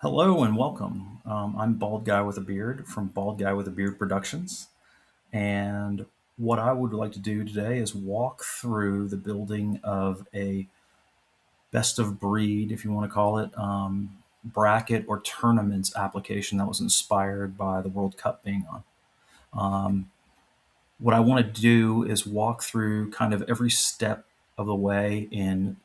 Hello and welcome. I'm Bald Guy with a Beard from Bald Guy with a Beard Productions. And what I would like to do today is walk through the building of a best of breed, if you want to call it, bracket or tournaments application that was inspired by the World Cup being on. What I want to do is walk through kind of every step of the way in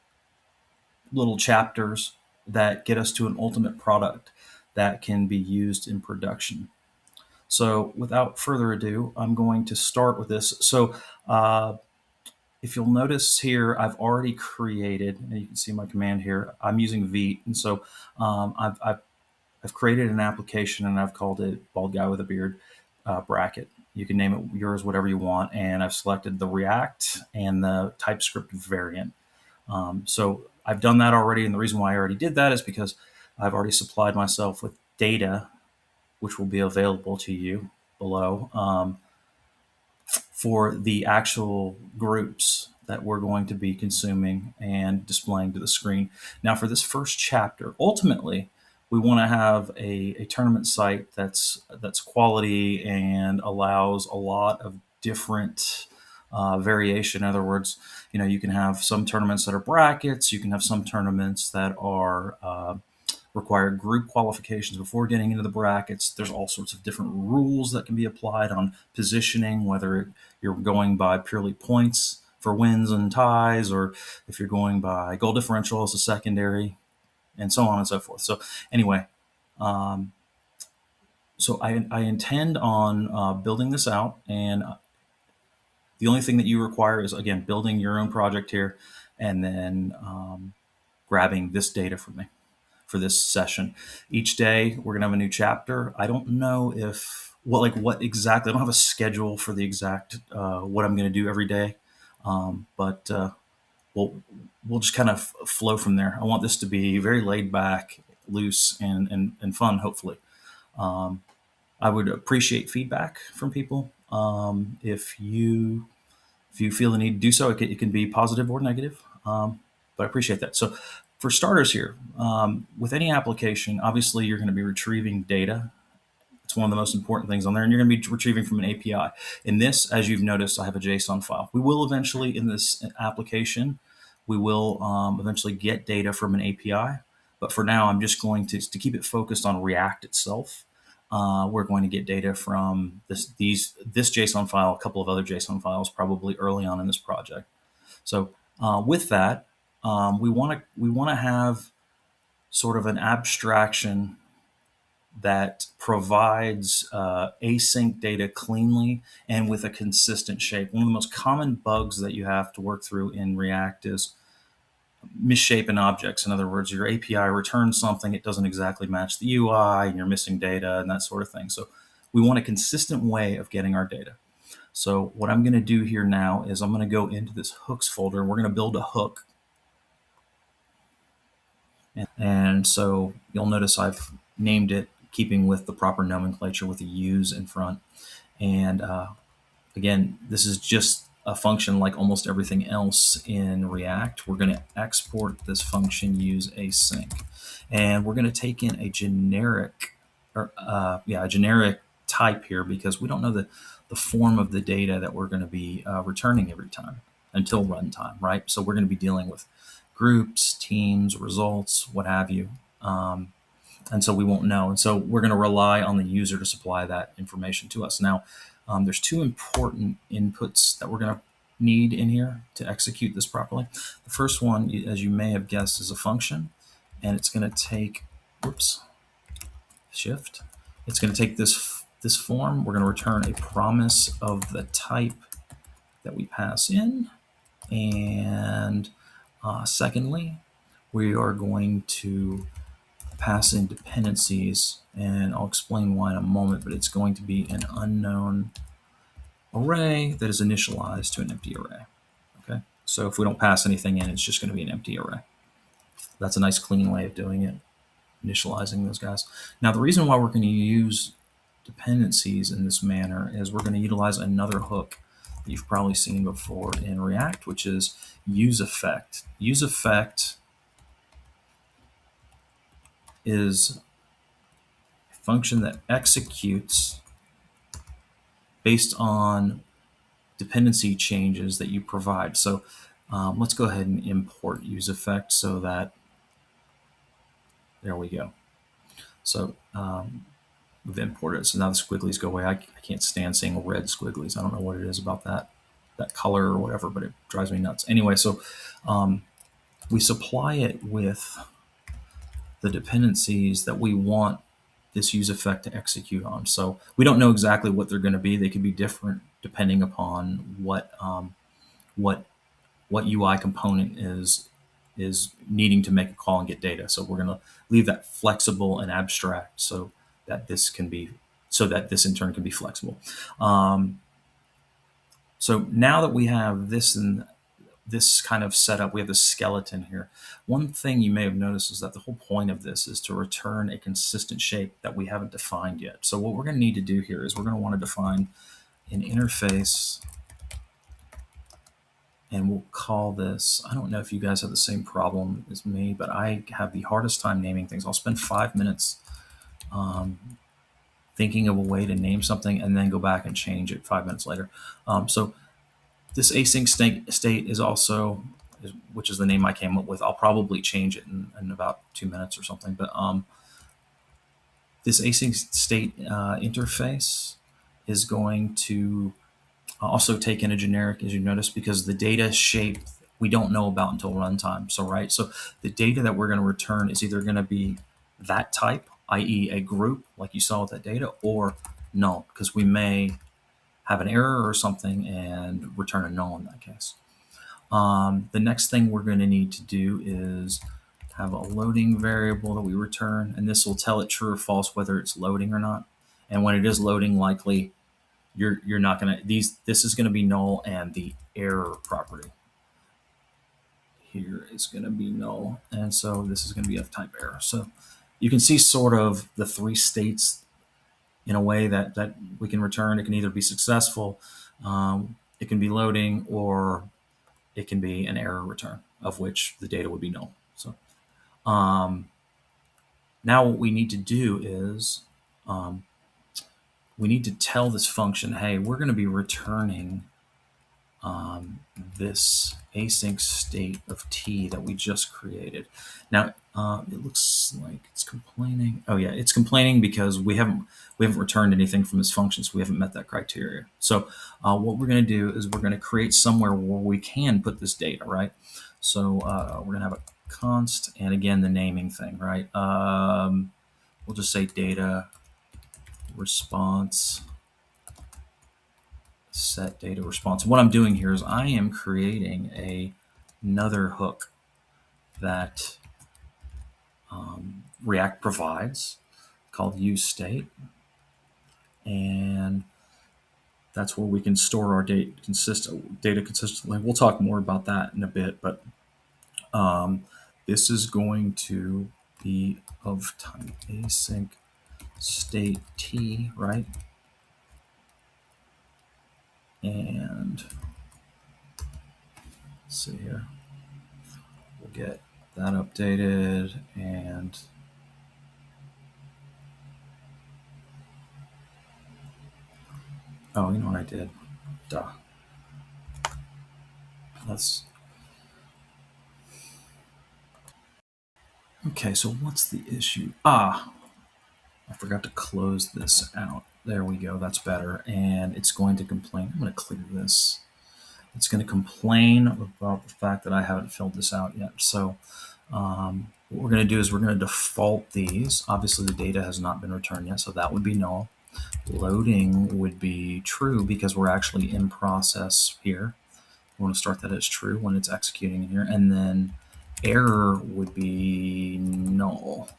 little chapters that get us to an ultimate product that can be used in production. So without further ado, I'm going to start with this. So if you'll notice here, I've already created, and you can see my command here, I'm using Vite. And so I've created an application and I've called it Bald Guy with a Beard bracket. You can name it yours, whatever you want. And I've selected the React and the TypeScript variant. So I've done that already. And the reason why I already did that is because I've already supplied myself with data, which will be available to you below, for the actual groups that we're going to be consuming and displaying to the screen. Now, for this first chapter, ultimately, we want to have a tournament site that's quality and allows a lot of different variation. In other words, you can have some tournaments that are brackets. You can have some tournaments that are require group qualifications before getting into the brackets. There's all sorts of different rules that can be applied on positioning, whether you're going by purely points for wins and ties, or if you're going by goal differential as a secondary, and so on and so forth. So anyway, so I intend on building this out, and the only thing that you require is, again, building your own project here, and then grabbing this data from me for this session. Each day we're gonna have a new chapter. I don't know what exactly. I don't have a schedule for the exact what I'm gonna do every day, but we'll just kind of flow from there. I want this to be very laid back, loose, and fun. Hopefully, I would appreciate feedback from people. If you feel the need to do so, it can be positive or negative, but I appreciate that. So for starters here, with any application, obviously you're going to be retrieving data. It's one of the most important things on there, and you're going to be retrieving from an API. In this, as you've noticed, I have a JSON file. We will eventually, in this application, we will eventually get data from an API. But for now, I'm just going to keep it focused on React itself. We're going to get data from this JSON file, a couple of other JSON files, probably early on in this project. So with that, we want to have sort of an abstraction that provides async data cleanly and with a consistent shape. One of the most common bugs that you have to work through in React is misshapen objects. In other words, your API returns something, it doesn't exactly match the UI, and you're missing data and that sort of thing. So we want a consistent way of getting our data. So what I'm going to do here now is I'm going to go into this hooks folder, and we're going to build a hook. And so you'll notice I've named it keeping with the proper nomenclature with the U's in front. And again, this is just a function like almost everything else in React. We're going to export this function use async. And we're going to take in a generic, a generic type here, because we don't know the form of the data that we're going to be returning every time until runtime, right? So we're going to be dealing with groups, teams, results, what have you. And so we won't know. And so we're going to rely on the user to supply that information to us. Now, there's two important inputs that we're going to need in here to execute this properly. The first one, as you may have guessed, is a function, and it's going to take, shift. It's going to take this form. We're going to return a promise of the type that we pass in. And secondly, we are going to pass in dependencies, and I'll explain why in a moment, but it's going to be an unknown array that is initialized to an empty array. Okay, so if we don't pass anything in, it's just going to be an empty array. That's a nice clean way of doing it, initializing those guys. Now, the reason why we're going to use dependencies in this manner is we're going to utilize another hook that you've probably seen before in React, which is useEffect. useEffect is function that executes based on dependency changes that you provide. So let's go ahead and import useEffect so that, there we go. So we've imported it. So now the squigglies go away. I can't stand seeing red squigglies. I don't know what it is about that color or whatever, but it drives me nuts. Anyway, so we supply it with the dependencies that we want this useEffect to execute on. So we don't know exactly what they're going to be. They could be different depending upon what UI component is needing to make a call and get data. So we're going to leave that flexible and abstract so that this in turn can be flexible. So now that we have this and this kind of setup, we have the skeleton here. One thing you may have noticed is that the whole point of this is to return a consistent shape that we haven't defined yet. So what we're going to need to do here is we're going to want to define an interface, and we'll call this, I don't know if you guys have the same problem as me, but I have the hardest time naming things. I'll spend 5 minutes thinking of a way to name something and then go back and change it 5 minutes later. So this async state is also, which is the name I came up with. I'll probably change it in about 2 minutes or something. But this async state interface is going to also take in a generic, as you notice, because the data shape we don't know about until runtime. So the data that we're going to return is either going to be that type, i.e. a group, like you saw with that data, or null, because we may have an error or something and return a null in that case. The next thing we're going to need to do is have a loading variable that we return, and this will tell it true or false whether it's loading or not. And when it is loading, likely you're not going to, this is going to be null, and the error property here is going to be null, and so this is going to be F-type error. So you can see sort of the three states in a way that we can return. It can either be successful, it can be loading, or it can be an error return, of which the data would be null. So now what we need to do is we need to tell this function, hey, we're going to be returning this async state of t that we just created. Now it looks like it's complaining. Oh yeah, it's complaining because we haven't returned anything from this function, so we haven't met that criteria. So what we're going to do is we're going to create somewhere where we can put this data, right? So we're going to have a const, and again the naming thing, right? We'll just say data response, set data response. What I'm doing here is I am creating another hook that React provides called useState, and that's where we can store our data consistently. We'll talk more about that in a bit, but this is going to be of type async state t, right? And let's see here. We'll get that updated, and oh, you know what I did? Duh. Okay, so what's the issue? I forgot to close this out. There we go, that's better. And it's going to complain. I'm going to clear this. It's going to complain about the fact that I haven't filled this out yet. So what we're going to do is we're going to default these. Obviously the data has not been returned yet, so that would be null. Loading would be true because we're actually in process here. We want to start that as true when it's executing in here. And then error would be null.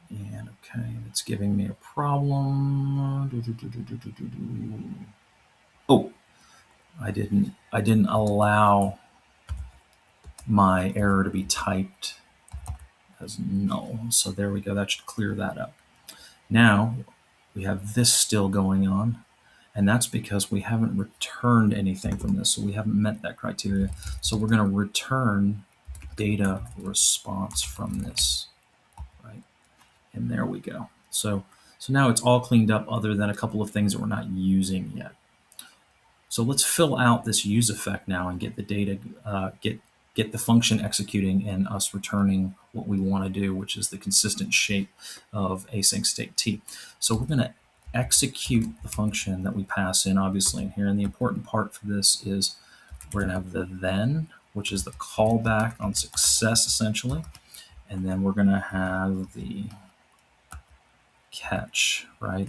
And okay, it's giving me a problem. Oh, I didn't allow my error to be typed as null. So there we go. That should clear that up. Now we have this still going on, and that's because we haven't returned anything from this. So we haven't met that criteria. So we're going to return data response from this, right? And there we go. So So now it's all cleaned up other than a couple of things that we're not using yet. So let's fill out this use effect now and get the data, get the function executing and us returning what we want to do, which is the consistent shape of async state t. So we're going to execute the function that we pass in, obviously, in here. And the important part for this is we're going to have the then, which is the callback on success, essentially. And then we're going to have the catch, right?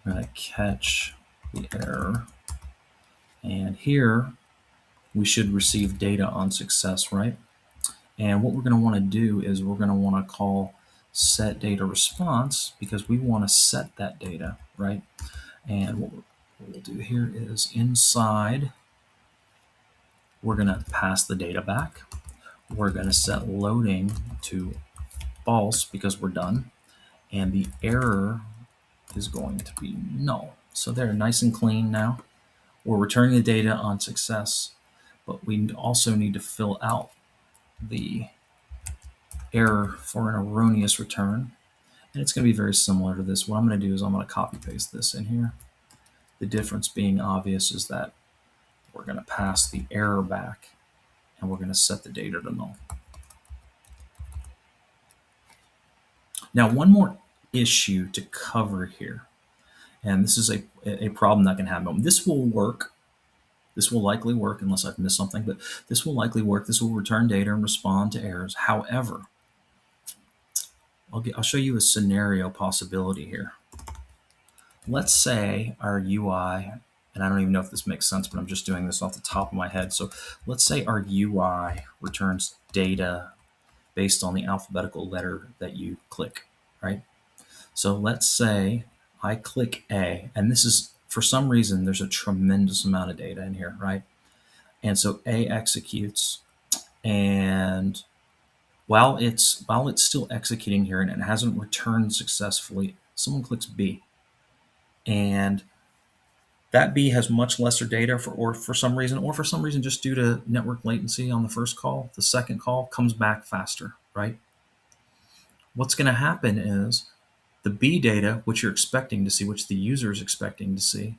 We're going to catch the error. And here we should receive data on success, right? And what we're going to want to do is we're going to want to call set data response because we want to set that data, right? And what we'll do here is inside, we're going to pass the data back. We're going to set loading to false because we're done. And the error is going to be null. So they're nice and clean now. We're returning the data on success, but we also need to fill out the error for an erroneous return. And it's going to be very similar to this. What I'm going to do is I'm going to copy paste this in here. The difference being obvious is that we're going to pass the error back and we're going to set the data to null. Now, one more issue to cover here, and this is a problem that can happen. This will work. This will likely work unless I've missed something, but this will likely work. This will return data and respond to errors. However, I'll show you a scenario possibility here. Let's say our UI, and I don't even know if this makes sense, but I'm just doing this off the top of my head. So let's say our UI returns data based on the alphabetical letter that you click, right? So let's say I click A, and this is, for some reason, there's a tremendous amount of data in here, right? And so A executes, and while it's still executing here and it hasn't returned successfully, someone clicks B. And that B has much lesser data for some reason just due to network latency on the first call, the second call comes back faster, right? What's going to happen is the B data, which you're expecting to see, which the user is expecting to see,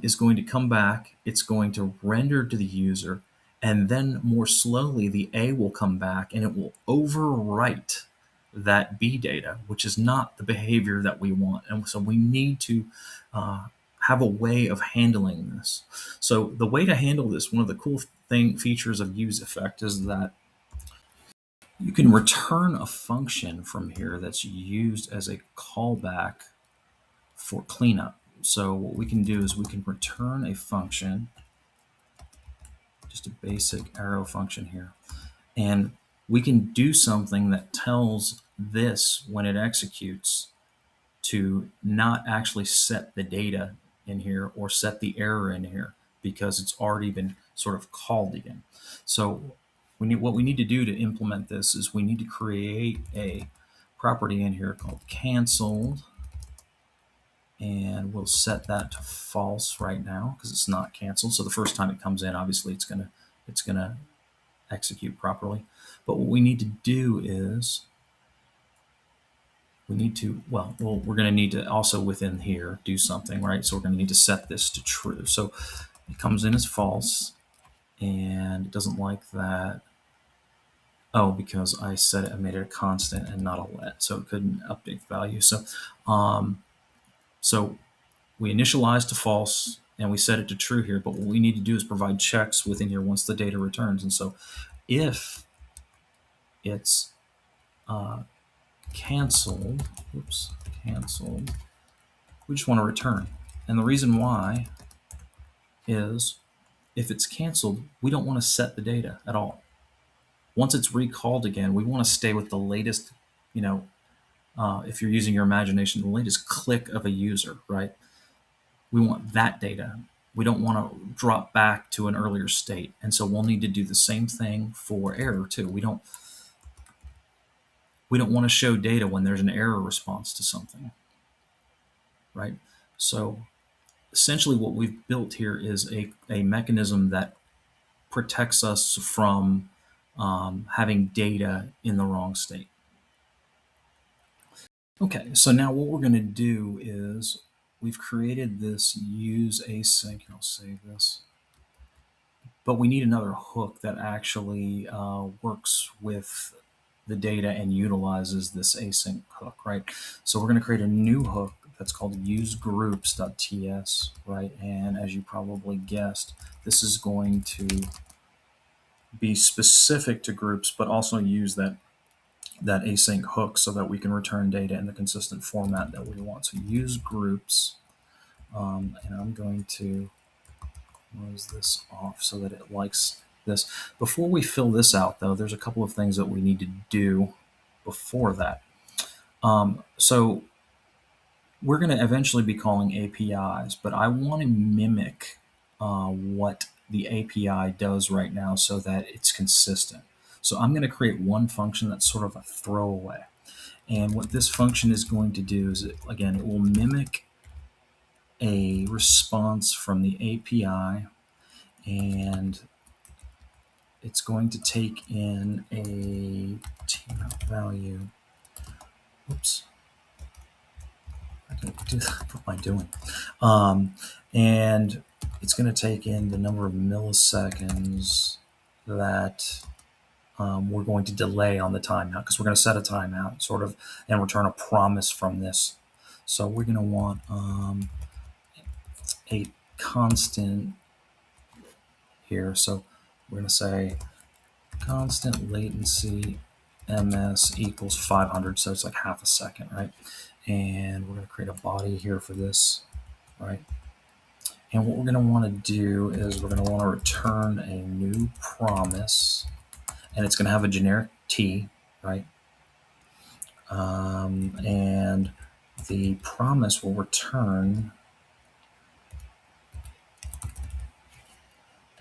is going to come back. It's going to render to the user, and then more slowly the A will come back and it will overwrite that B data, which is not the behavior that we want. And so we need to have a way of handling this. So the way to handle this, one of the cool features of use effect is that you can return a function from here that's used as a callback for cleanup. So what we can do is we can return a function, just a basic arrow function here, and we can do something that tells this when it executes to not actually set the data in here or set the error in here because it's already been sort of called again. So what we need to do to implement this is we need to create a property in here called canceled, and we'll set that to false right now because it's not canceled. So the first time it comes in, obviously it's gonna execute properly. But what we need to do is we're going to need to also within here do something, right? So we're going to need to set this to true. So it comes in as false, and it doesn't like that. Oh, because I made it a constant and not a let, so it couldn't update the value. So we initialize to false and we set it to true here, but what we need to do is provide checks within here once the data returns. And so if it's canceled, we just want to return. And the reason why is if it's canceled, we don't want to set the data at all. Once it's recalled again, we want to stay with the latest, if you're using your imagination, the latest click of a user, right? We want that data. We don't want to drop back to an earlier state. And so we'll need to do the same thing for error too. We don't want to show data when there's an error response to something, right? So essentially what we've built here is a mechanism that protects us from having data in the wrong state. Okay, so now what we're going to do is we've created this use async. I'll save this. But we need another hook that actually works with the data and utilizes this async hook, right? So we're going to create a new hook that's called useGroups.ts, right? And as you probably guessed, this is going to be specific to groups, but also use that async hook so that we can return data in the consistent format that we want. So use groups, and I'm going to close this off so that it likes this. Before we fill this out, though, there's a couple of things that we need to do before that. So we're going to eventually be calling APIs, but I want to mimic what the API does right now so that it's consistent. So I'm going to create one function that's sort of a throwaway. And what this function is going to do is, again, it will mimic a response from the API, and it's going to take in a tmount value. Oops. I didn't do that. What am I doing? And it's going to take in the number of milliseconds that we're going to delay on the timeout, because we're going to set a timeout sort of and return a promise from this. So we're going to want a constant here. So we're going to say constant latency ms equals 500. So it's like half a second, right? And we're going to create a body here for this, right? And what we're going to want to do is we're going to want to return a new promise, and it's going to have a generic T, right? And the promise will return.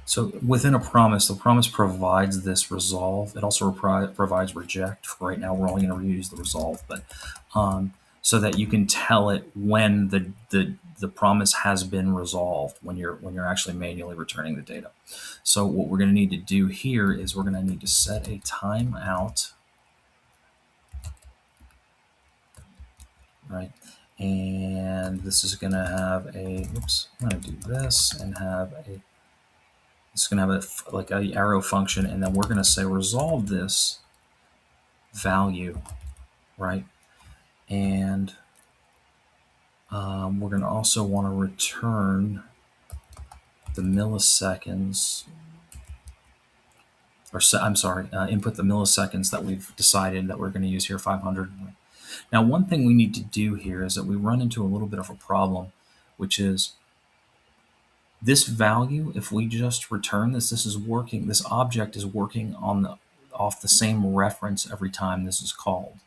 So within a promise, the promise provides this resolve. It also provides reject. For right now, we're only going to reuse the resolve, but so that you can tell it when the promise has been resolved when you're actually manually returning the data. So what we're going to need to do here is we're going to need to set a timeout, right? And this is going to have a, oops, I'm going to do this and have a, it's going to have like a arrow function, and then we're going to say resolve this value, right? And we're going to also want to return the milliseconds, or I'm sorry, input the milliseconds that we've decided that we're going to use here, 500. Now, one thing we need to do here is that we run into a little bit of a problem, which is this value, if we just return this, this is working, this object is working on off the same reference every time this is called,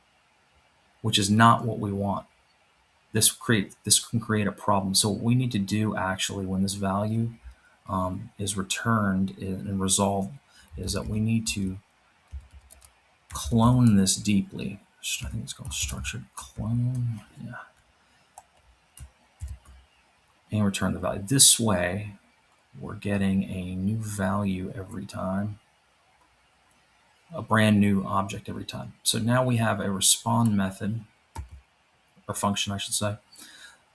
which is not what we want. This can create a problem. So what we need to do actually when this value is returned and resolved is that we need to clone this deeply. I think it's called structured clone. Yeah. And return the value. This way, we're getting a new value every time, a brand new object every time. So now we have a respond method, or function, I should say,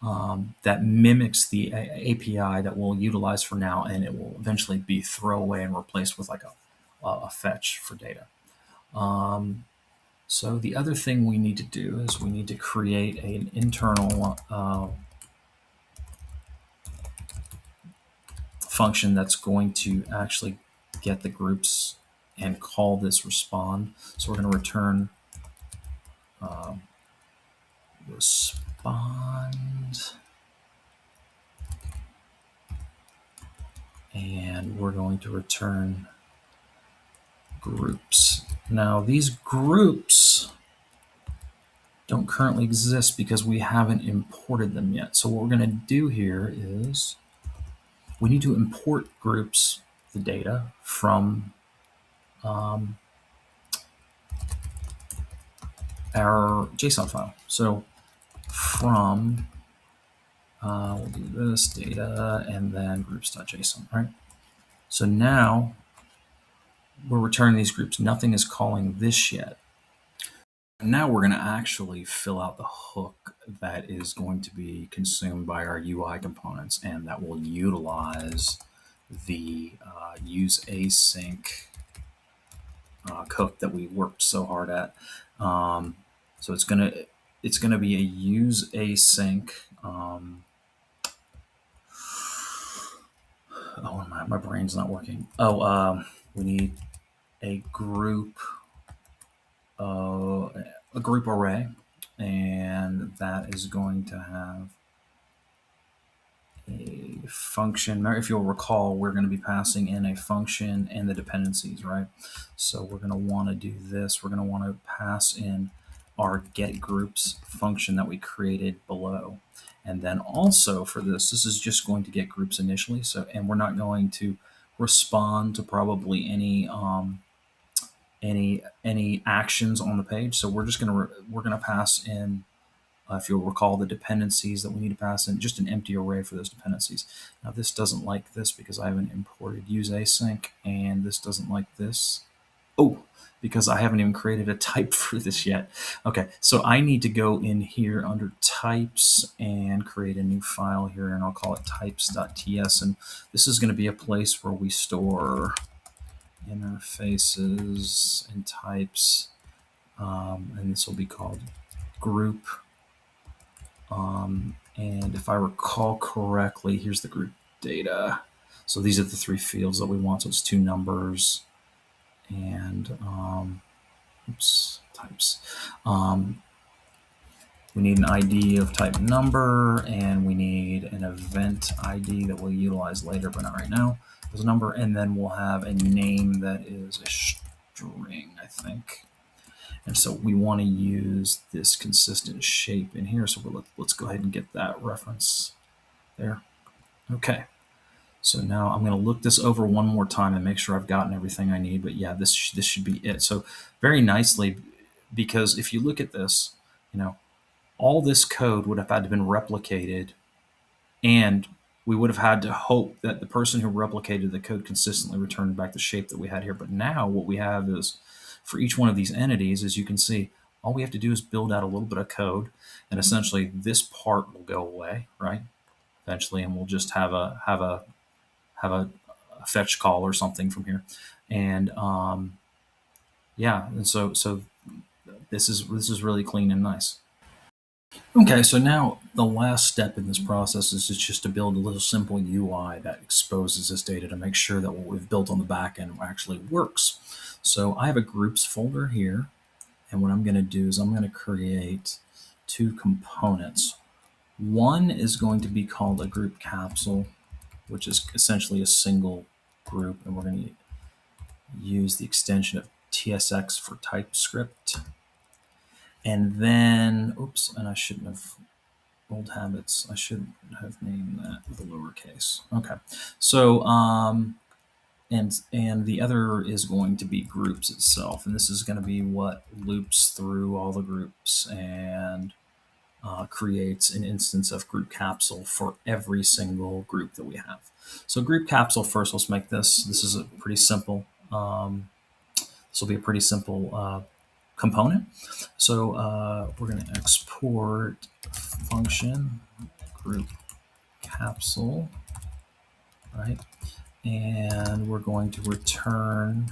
that mimics the API that we'll utilize for now, and it will eventually be throwaway and replaced with like a fetch for data. So the other thing we need to do is we need to create an internal function that's going to actually get the groups and call this respond. So we're going to return respond, and we're going to return groups. Now these groups don't currently exist because we haven't imported them yet. So what we're going to do here is we need to import groups, the data, from our JSON file. So from, we'll do this data and then groups.json, right? So now we're returning these groups. Nothing is calling this yet. Now we're going to actually fill out the hook that is going to be consumed by our UI components, and that will utilize the use async hook that we worked so hard at. So it's gonna be a use async. Oh, my brain's not working. We need a group array, and that is going to have a function. If you'll recall, we're going to be passing in a function and the dependencies, right? So we're going to want to do this. We're going to want to pass in our get groups function that we created below. And then also for this is just going to get groups initially. So, and we're not going to respond to probably any actions on the page. So we're just we're gonna pass in, if you'll recall, the dependencies that we need to pass in, just an empty array for those dependencies. Now this doesn't like this because I haven't imported use async, and this doesn't like this. Oh, because I haven't even created a type for this yet. Okay, so I need to go in here under types and create a new file here, and I'll call it types.ts. And this is going to be a place where we store interfaces and types, and this will be called group. And if I recall correctly, here's the group data. So these are the three fields that we want. So it's two numbers and types. We need an ID of type number, and we need an event ID that we'll utilize later, but not right now. As a number, and then we'll have a name that is a string, I think. And so we want to use this consistent shape in here. So let's go ahead and get that reference there. Okay. So now I'm going to look this over one more time and make sure I've gotten everything I need. But yeah, this should be it. So very nicely, because if you look at this, all this code would have had to been replicated, and we would have had to hope that the person who replicated the code consistently returned back the shape that we had here. But now what we have is, for each one of these entities, as you can see, all we have to do is build out a little bit of code, and essentially this part will go away, right? Eventually, and we'll just have a fetch call or something from here, and yeah, and so this is really clean and nice. Okay, so now the last step in this process is just to build a little simple UI that exposes this data to make sure that what we've built on the back end actually works. So I have a groups folder here, and what I'm going to do is I'm going to create two components. One is going to be called a group capsule, which is essentially a single group, and we're going to use the extension of TSX for TypeScript. And then, oops, and I shouldn't have, old habits, I should have named that with a lowercase. Okay, so and the other is going to be groups itself, and this is going to be what loops through all the groups and creates an instance of group capsule for every single group that we have. So group capsule first, let's make this. This is a pretty simple. This will be a pretty simple component. So we're going to export function group capsule, right? And we're going to return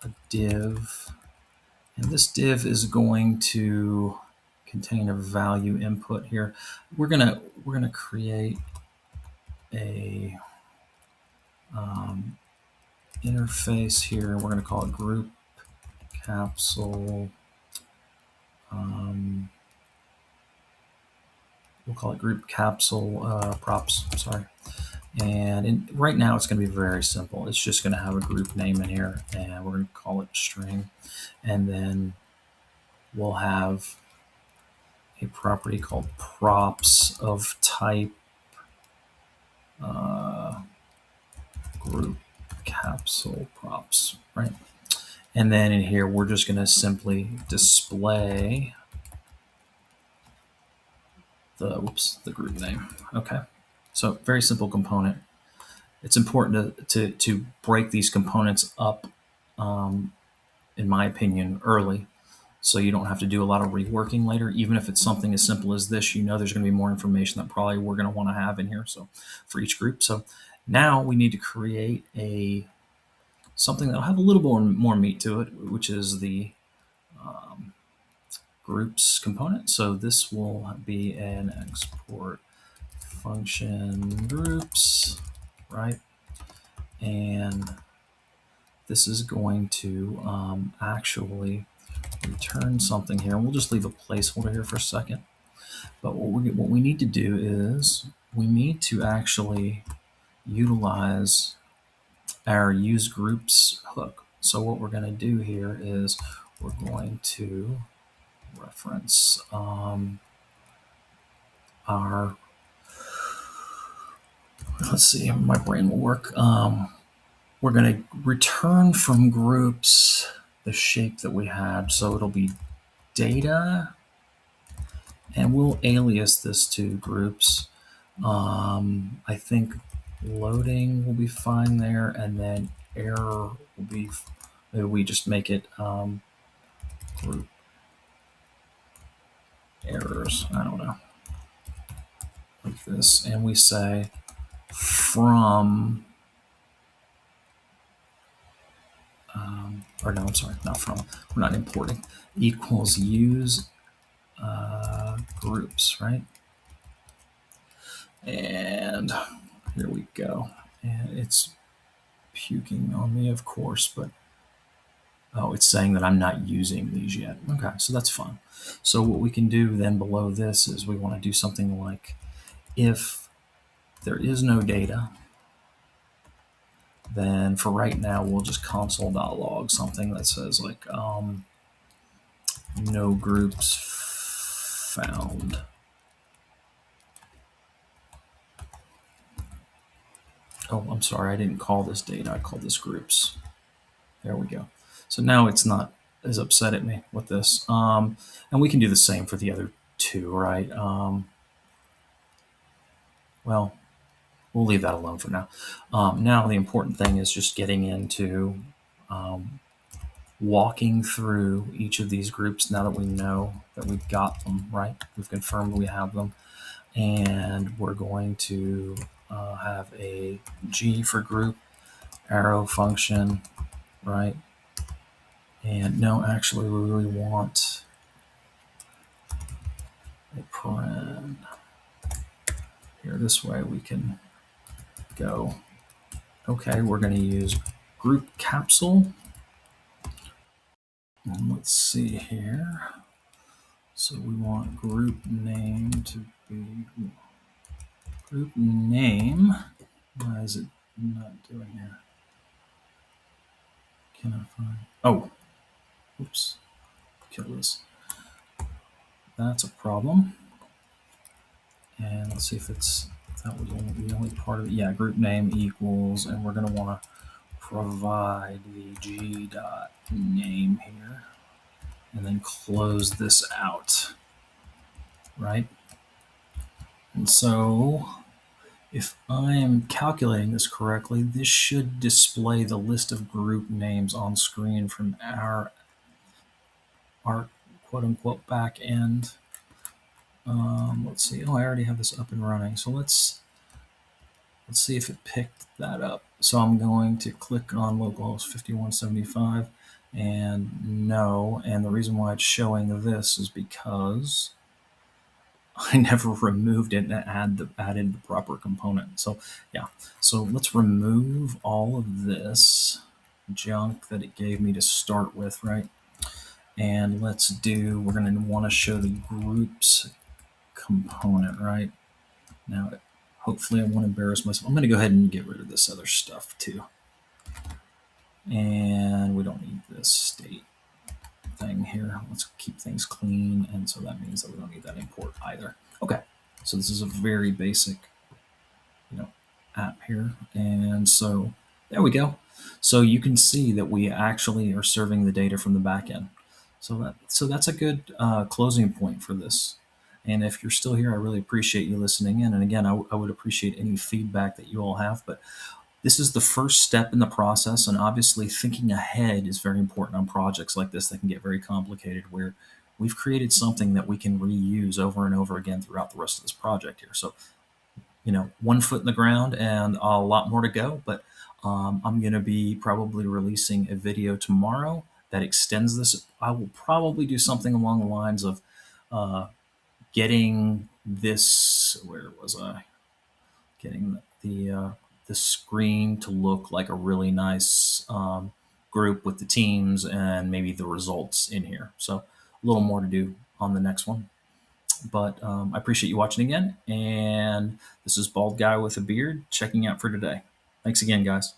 a div, and this div is going to contain a value input here. We're gonna create a interface here. We're going to call it group capsule. We'll call it group capsule props. Sorry. And right now it's going to be very simple. It's just going to have a group name in here, and we're going to call it string. And then we'll have a property called props of type group capsule props, right? And then in here, we're just going to simply display the group name. Okay. So very simple component. It's important to break these components up, in my opinion, early, so you don't have to do a lot of reworking later. Even if it's something as simple as this, you know there's going to be more information that probably we're going to want to have in here. So for each group. So now we need to create something that'll have a little more meat to it, which is the groups component. So this will be an export function groups, right? And this is going to actually return something here. And we'll just leave a placeholder here for a second. But what we need to do is we need to actually utilize our use groups hook. So what we're going to do here is we're going to reference our, let's see, my brain will work. We're going to return from groups the shape that we had. So it'll be data, and we'll alias this to groups. I think loading will be fine there, and then error will be, maybe we just make it group errors. I don't know, like this, and we say from, or no, I'm sorry, not from. We're not importing. Equals use groups, right? And here we go. And it's puking on me, of course, but oh, it's saying that I'm not using these yet. Okay, so that's fine. So what we can do then below this is we want to do something like, if there is no data, then for right now, we'll just console.log something that says like no groups found. Oh, I'm sorry, I didn't call this data, I called this groups. There we go. So now it's not as upset at me with this. And we can do the same for the other two, right? Well, we'll leave that alone for now. Now the important thing is just getting into walking through each of these groups now that we know that we've got them, right? We've confirmed we have them. And we're going to have a G for group, arrow function, right? And no, actually, we really want a paren. Here, this way we can go. Okay, we're going to use group capsule. And let's see here. So we want group name to be group name. Why is it not doing here? Can I find? Oh, oops. Kill this. That's a problem. And let's see if it's, that was the only part of it. Yeah, group name equals, and we're going to want to provide the g.name here, and then close this out, right? And so if I am calculating this correctly, this should display the list of group names on screen from our quote-unquote back end. Let's see. Oh, I already have this up and running. So let's see if it picked that up. So I'm going to click on localhost 5175 and no. And the reason why it's showing this is because I never removed it and added the proper component. So yeah, so let's remove all of this junk that it gave me to start with, right? And we're going to want to show the groups component, right? Now, hopefully I won't embarrass myself. I'm going to go ahead and get rid of this other stuff too. And we don't need this state thing here. Let's keep things clean. And so that means that we don't need that import either. Okay. So this is a very basic, app here. And so there we go. So you can see that we actually are serving the data from the backend. So that's a good closing point for this. And if you're still here, I really appreciate you listening in. And again, I would appreciate any feedback that you all have. But this is the first step in the process, and obviously thinking ahead is very important on projects like this that can get very complicated, where we've created something that we can reuse over and over again throughout the rest of this project here. So, one foot in the ground and a lot more to go, but I'm going to be probably releasing a video tomorrow that extends this. I will probably do something along the lines of uh, getting this, where was I? Getting the screen to look like a really nice group with the teams and maybe the results in here. So a little more to do on the next one. But I appreciate you watching again. And this is Bald Guy with a Beard checking out for today. Thanks again, guys.